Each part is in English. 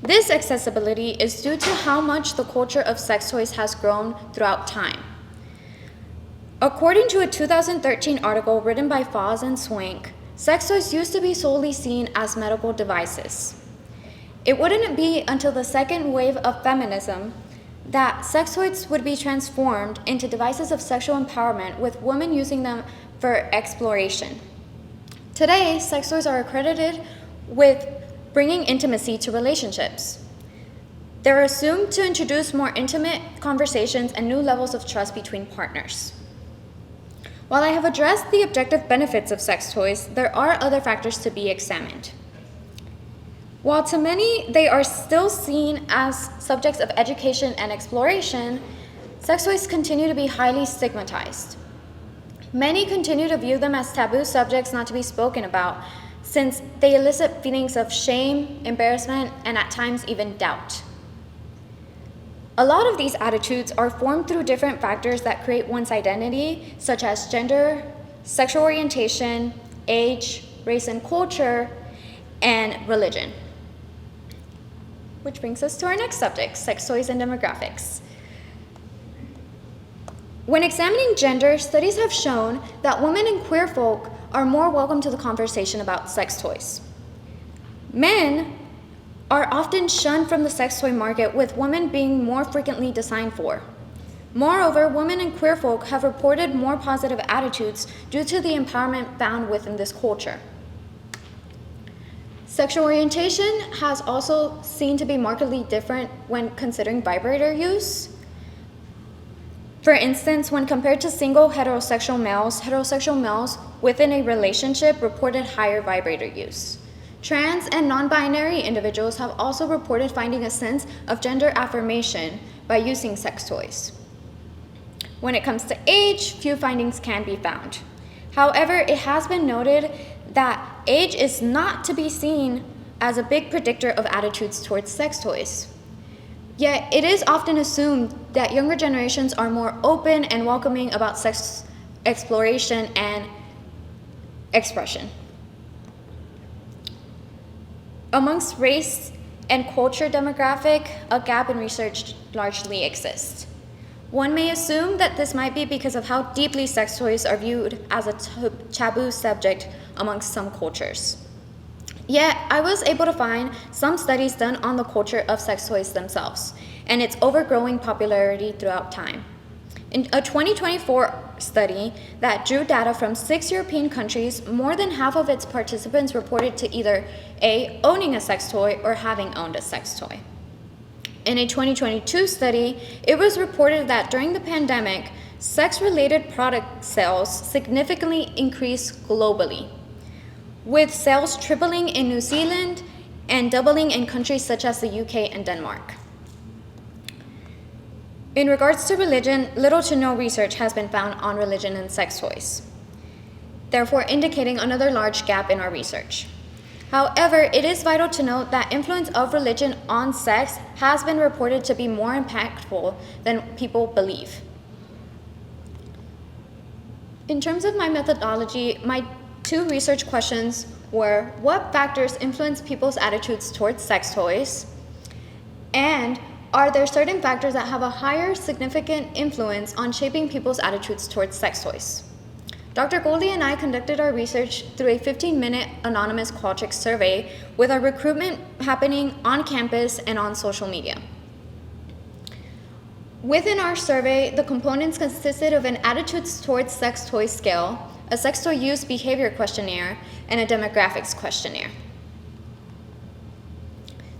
This accessibility is due to how much the culture of sex toys has grown throughout time. According to a 2013 article written by Foz and Swank, sex toys used to be solely seen as medical devices. It wouldn't be until the second wave of feminism that sex toys would be transformed into devices of sexual empowerment, with women using them for exploration. Today, sex toys are accredited with bringing intimacy to relationships. They're assumed to introduce more intimate conversations and new levels of trust between partners. While I have addressed the objective benefits of sex toys, there are other factors to be examined. While to many they are still seen as subjects of education and exploration, sex toys continue to be highly stigmatized. Many continue to view them as taboo subjects not to be spoken about, since they elicit feelings of shame, embarrassment, and at times even doubt. A lot of these attitudes are formed through different factors that create one's identity, such as gender, sexual orientation, age, race and culture, and religion. Which brings us to our next subject, sex toys and demographics. When examining gender, studies have shown that women and queer folk are more welcome to the conversation about sex toys. Men are often shunned from the sex toy market, with women being more frequently designed for. Moreover, women and queer folk have reported more positive attitudes due to the empowerment found within this culture. Sexual orientation has also seen to be markedly different when considering vibrator use. For instance, when compared to single heterosexual males within a relationship reported higher vibrator use. Trans and non-binary individuals have also reported finding a sense of gender affirmation by using sex toys. When it comes to age, few findings can be found. However, it has been noted that age is not to be seen as a big predictor of attitudes towards sex toys. Yet, it is often assumed that younger generations are more open and welcoming about sex exploration and expression. Amongst race and culture demographic, a gap in research largely exists. One may assume that this might be because of how deeply sex toys are viewed as a taboo subject amongst some cultures. Yet, I was able to find some studies done on the culture of sex toys themselves and its overgrowing popularity throughout time. In a 2024 study that drew data from 6 European countries, more than half of its participants reported to either A, owning a sex toy or having owned a sex toy. In a 2022 study, it was reported that during the pandemic, sex-related product sales significantly increased globally, with sales tripling in New Zealand and doubling in countries such as the UK and Denmark. In regards to religion, little to no research has been found on religion and sex toys, therefore indicating another large gap in our research. However, it is vital to note that influence of religion on sex has been reported to be more impactful than people believe. In terms of my methodology, my 2 research questions were: what factors influence people's attitudes towards sex toys? And are there certain factors that have a higher significant influence on shaping people's attitudes towards sex toys? Dr. Goldie and I conducted our research through a 15-minute anonymous Qualtrics survey, with our recruitment happening on campus and on social media. Within our survey, the components consisted of an attitudes towards sex toy scale, a sex toy use behavior questionnaire, and a demographics questionnaire.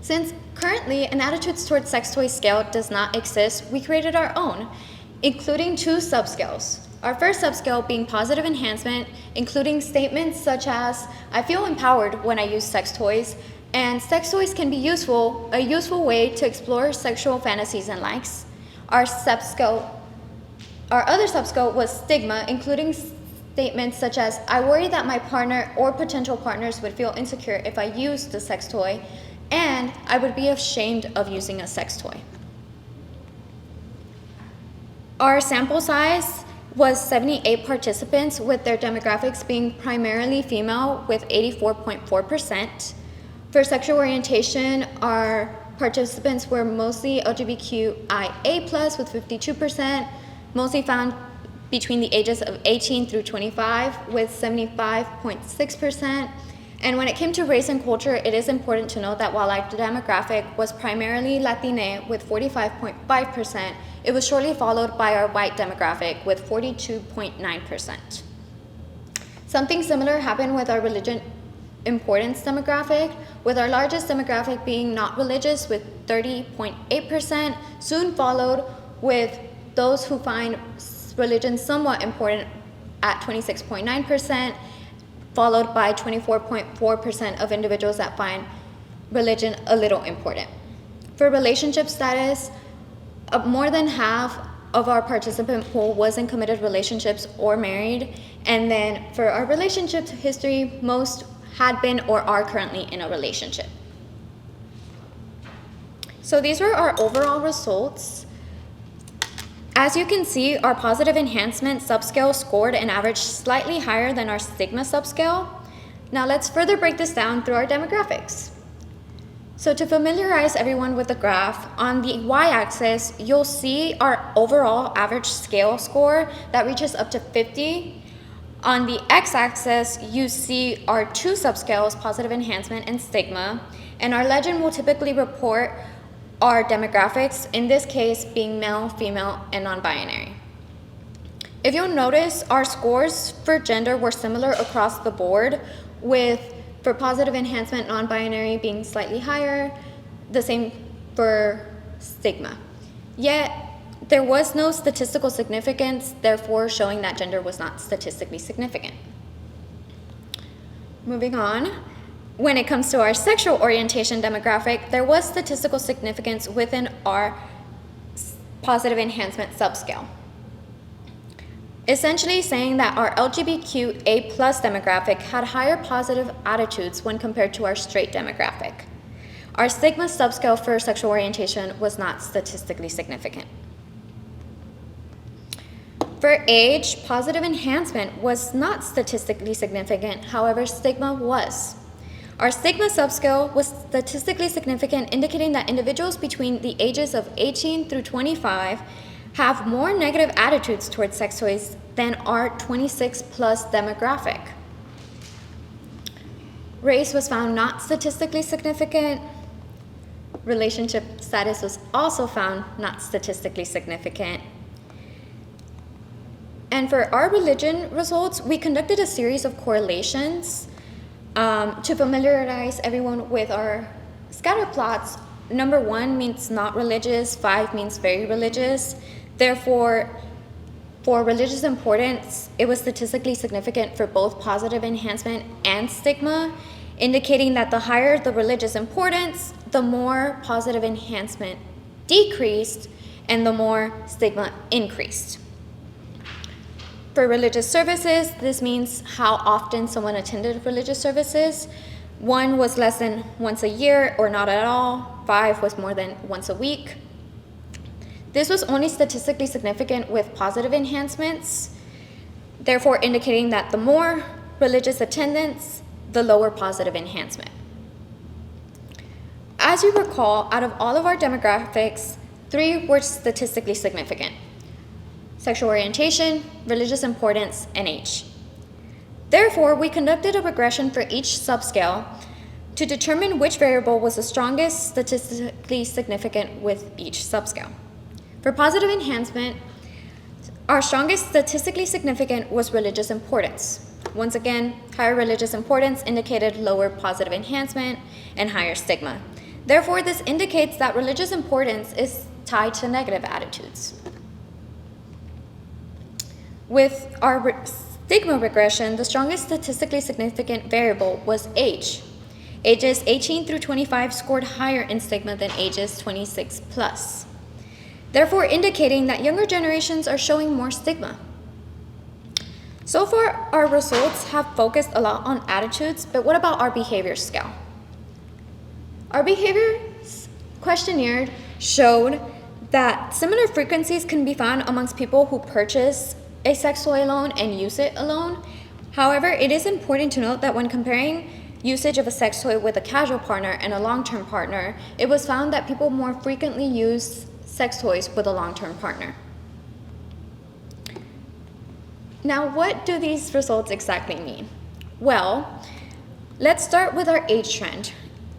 Since currently an attitudes towards sex toy scale does not exist, we created our own, including 2 subscales. Our first subscale being positive enhancement, including statements such as, "I feel empowered when I use sex toys," and "sex toys can be a useful way to explore sexual fantasies and likes." Our other subscale was stigma, including statements such as, "I worry that my partner or potential partners would feel insecure if I used the sex toy," and "I would be ashamed of using a sex toy." Our sample size was 78 participants, with their demographics being primarily female with 84.4%. For sexual orientation, our participants were mostly LGBTQIA+ with 52%, mostly found between the ages of 18 through 25 with 75.6%. And when it came to race and culture, it is important to note that while our demographic was primarily Latina with 45.5%, it was shortly followed by our white demographic with 42.9%. Something similar happened with our religion importance demographic, with our largest demographic being not religious with 30.8%, soon followed with those who find religion somewhat important at 26.9%, followed by 24.4% of individuals that find religion a little important. For relationship status, more than half of our participant pool was in committed relationships or married, and then for our relationship history, most had been or are currently in a relationship. So these were our overall results. As you can see, our positive enhancement subscale scored an average slightly higher than our stigma subscale. Now let's further break this down through our demographics. So to familiarize everyone with the graph, on the y-axis, you'll see our overall average scale score that reaches up to 50. On the x-axis, you see our two subscales, positive enhancement and stigma, and our legend will typically report our demographics, in this case being male, female, and non-binary. If you'll notice, our scores for gender were similar across the board, with for positive enhancement, non-binary being slightly higher, the same for stigma. Yet, there was no statistical significance, therefore showing that gender was not statistically significant. Moving on. When it comes to our sexual orientation demographic, there was statistical significance within our positive enhancement subscale. Essentially saying that our LGBTQA+ demographic had higher positive attitudes when compared to our straight demographic. Our stigma subscale for sexual orientation was not statistically significant. For age, positive enhancement was not statistically significant, however, stigma was. Our stigma subscale was statistically significant, indicating that individuals between the ages of 18 through 25 have more negative attitudes towards sex toys than our 26+ demographic. Race was found not statistically significant. Relationship status was also found not statistically significant. And for our religion results, we conducted a series of correlations to familiarize everyone with our scatter plots. Number 1 means not religious, 5 means very religious. Therefore, for religious importance, it was statistically significant for both positive enhancement and stigma, indicating that the higher the religious importance, the more positive enhancement decreased and the more stigma increased. For religious services, this means how often someone attended religious services. 1 was less than once a year or not at all. 5 was more than once a week. This was only statistically significant with positive enhancements, therefore indicating that the more religious attendance, the lower positive enhancement. As you recall, out of all of our demographics, 3 were statistically significant: sexual orientation, religious importance, and age. Therefore, we conducted a regression for each subscale to determine which variable was the strongest statistically significant with each subscale. For positive enhancement, our strongest statistically significant was religious importance. Once again, higher religious importance indicated lower positive enhancement and higher stigma. Therefore, this indicates that religious importance is tied to negative attitudes. With our stigma regression, the strongest statistically significant variable was age. Ages 18 through 25 scored higher in stigma than ages 26+, therefore indicating that younger generations are showing more stigma. So far, our results have focused a lot on attitudes, but what about our behavior scale? Our behavior questionnaire showed that similar frequencies can be found amongst people who purchase a sex toy alone and use it alone. However, it is important to note that when comparing usage of a sex toy with a casual partner and a long-term partner, it was found that people more frequently use sex toys with a long-term partner. Now, what do these results exactly mean? Well, let's start with our age trend.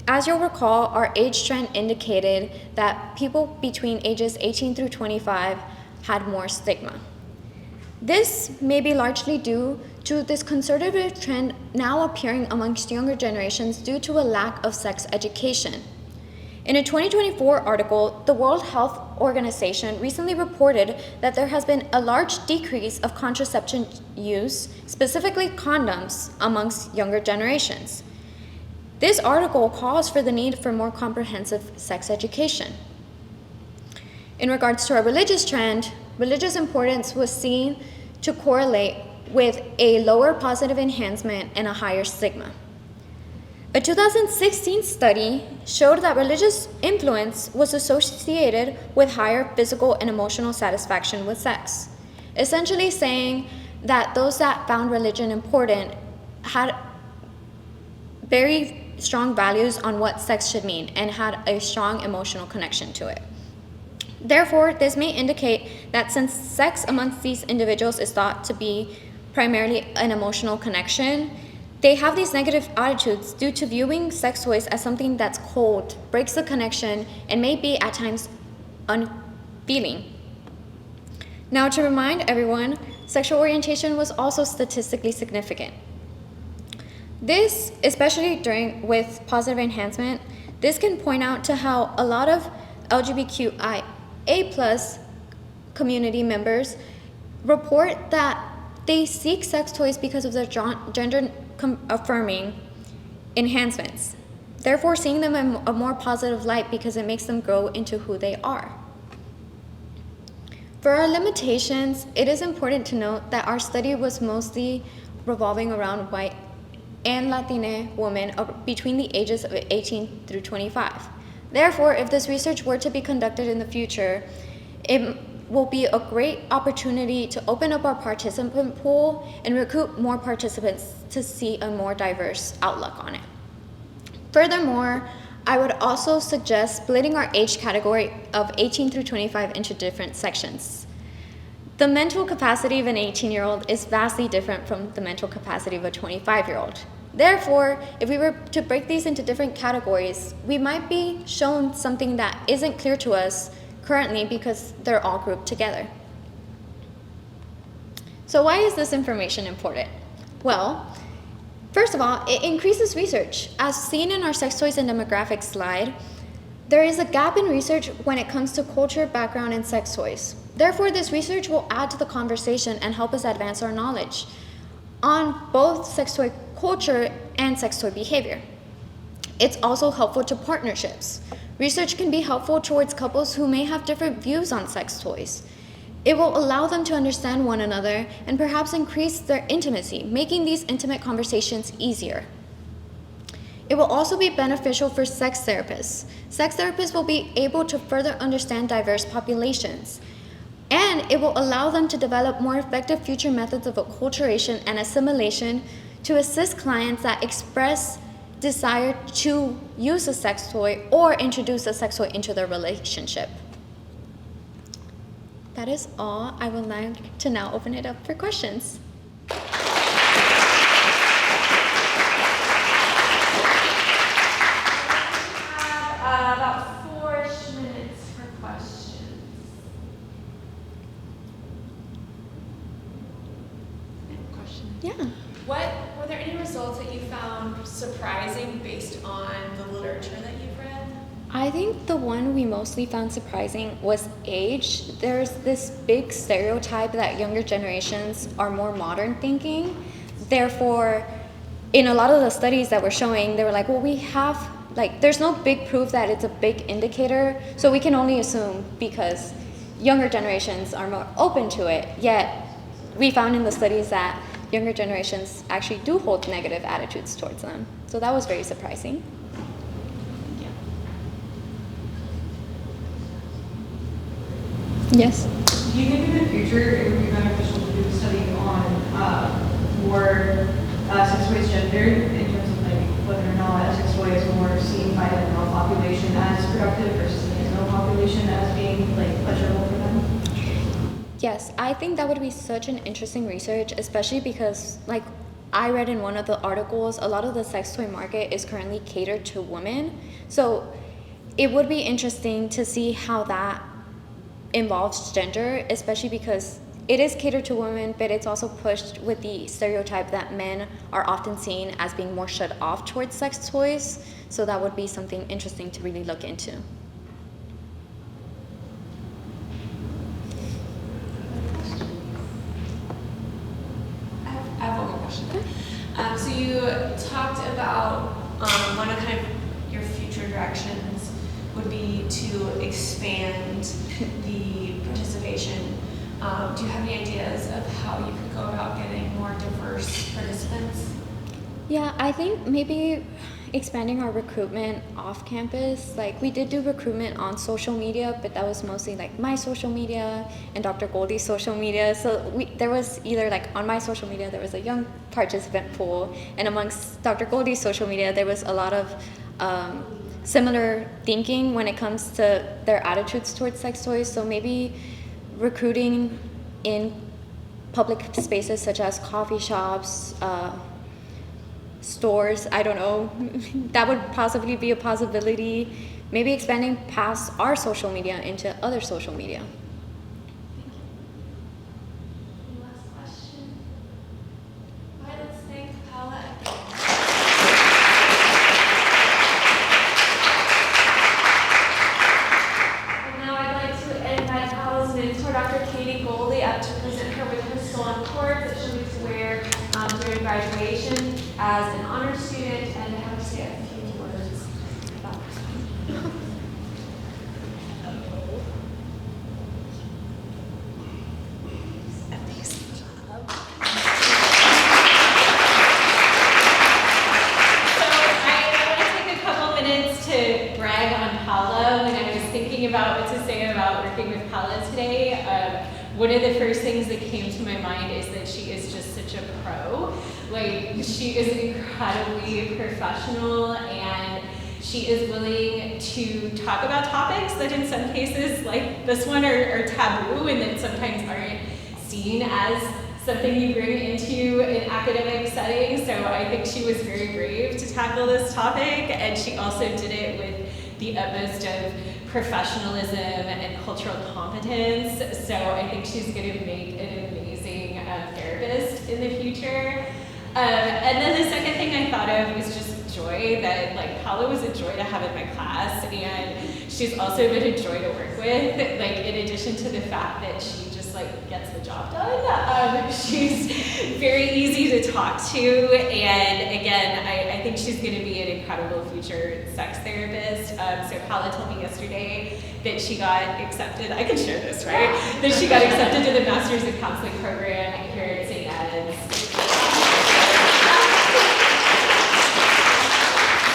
As you'll recall, our age trend indicated that people between ages 18 through 25 had more stigma. This may be largely due to this conservative trend now appearing amongst younger generations due to a lack of sex education. In a 2024 article, the World Health Organization recently reported that there has been a large decrease of contraception use, specifically condoms, amongst younger generations. This article calls for the need for more comprehensive sex education. In regards to our religious trend, religious importance was seen to correlate with a lower positive enhancement and a higher stigma. A 2016 study showed that religious influence was associated with higher physical and emotional satisfaction with sex, essentially saying that those that found religion important had very strong values on what sex should mean and had a strong emotional connection to it. Therefore, this may indicate that since sex amongst these individuals is thought to be primarily an emotional connection, they have these negative attitudes due to viewing sex toys as something that's cold, breaks the connection, and may be at times unfeeling. Now, to remind everyone, sexual orientation was also statistically significant. This, especially with positive enhancement, this can point out to how a lot of LGBTQIA+ community members report that they seek sex toys because of their gender-affirming enhancements, therefore seeing them in a more positive light because it makes them grow into who they are. For our limitations, it is important to note that our study was mostly revolving around white and Latina women between the ages of 18 through 25. Therefore, if this research were to be conducted in the future, it will be a great opportunity to open up our participant pool and recruit more participants to see a more diverse outlook on it. Furthermore, I would also suggest splitting our age category of 18 through 25 into different sections. The mental capacity of an 18-year-old is vastly different from the mental capacity of a 25-year-old. Therefore, if we were to break these into different categories, we might be shown something that isn't clear to us currently because they're all grouped together. So why is this information important? Well, first of all, it increases research. As seen in our sex toys and demographics slide, there is a gap in research when it comes to culture, background, and sex toys. Therefore, this research will add to the conversation and help us advance our knowledge on both sex toy culture and sex toy behavior. It's also helpful to partnerships. Research can be helpful towards couples who may have different views on sex toys. It will allow them to understand one another and perhaps increase their intimacy, making these intimate conversations easier. It will also be beneficial for sex therapists. Sex therapists will be able to further understand diverse populations, and it will allow them to develop more effective future methods of acculturation and assimilation to assist clients that express desire to use a sex toy or introduce a sex toy into their relationship. That is all. I would like to now open it up for questions. About 4-ish minutes for questions. Yeah. Were there any results that you found surprising based on the literature that you've read? I think the one we mostly found surprising was age. There's this big stereotype that younger generations are more modern thinking. Therefore, in a lot of the studies that we're showing, they were like, well, there's no big proof that it's a big indicator, so we can only assume because younger generations are more open to it. Yet, we found in the studies that younger generations actually do hold negative attitudes towards them. So that was very surprising. Yeah. Yes? Do you think in the future it would be beneficial to do a study on more sex-based gender in terms of like whether or not a sex toy is more seen by the male population as productive versus the female population as being like pleasurable for them? Yes, I think that would be such an interesting research, especially because, like, I read in one of the articles, a lot of the sex toy market is currently catered to women. So it would be interesting to see how that involves gender, especially because it is catered to women, but it's also pushed with the stereotype that men are often seen as being more shut off towards sex toys. So that would be something interesting to really look into. I have one more question. So you talked about one of kind of your future directions would be to expand the participation. Do you have any ideas of how you could go about getting more diverse participants? Yeah, I think maybe expanding our recruitment off campus. Like, we did do recruitment on social media, but that was mostly like my social media and Dr. Goldie's social media. So there was either like on my social media, there was a young participant pool, and amongst Dr. Goldie's social media, there was a lot of similar thinking when it comes to their attitudes towards sex toys. So maybe recruiting in public spaces such as coffee shops, stores, I don't know, that would possibly be a possibility. Maybe expanding past our social media into other social media. Last question. All right, let's thank Paola. And now I'd like to invite Paola's mentor, Dr. Katie Goldie, up to present her with her stolen cord that she'll need to wear during graduation as an honor student, and I have to say a few words about this. About what to say about working with Paola today. One of the first things that came to my mind is that she is just such a pro. Like, she is incredibly professional, and she is willing to talk about topics that in some cases, like this one, are taboo and that sometimes aren't seen as something you bring into an academic setting. So I think she was very brave to tackle this topic, and she also did it with the utmost of professionalism and cultural competence. So I think she's going to make an amazing therapist in the future. And then the second thing I thought of was just joy, that like Paola was a joy to have in my class, and she's also been a joy to work with, like in addition to the fact that she just like gets the job done. She's very easy to talk to, and again, I think she's going to be an incredible future sex therapist. So Paola told me yesterday that she got accepted, I can share this, right? That she got accepted to the Master's in Counseling program here at St. Ed's.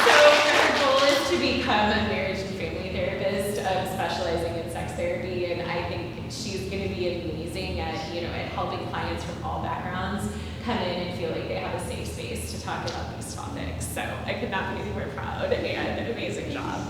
So her goal is to become a marriage and family therapist, specializing in sex therapy, and I think she's going to be amazing at, at helping clients from all backgrounds come in and feel like they have a safe space to talk about these topics. So I could not be more proud, and amazing job.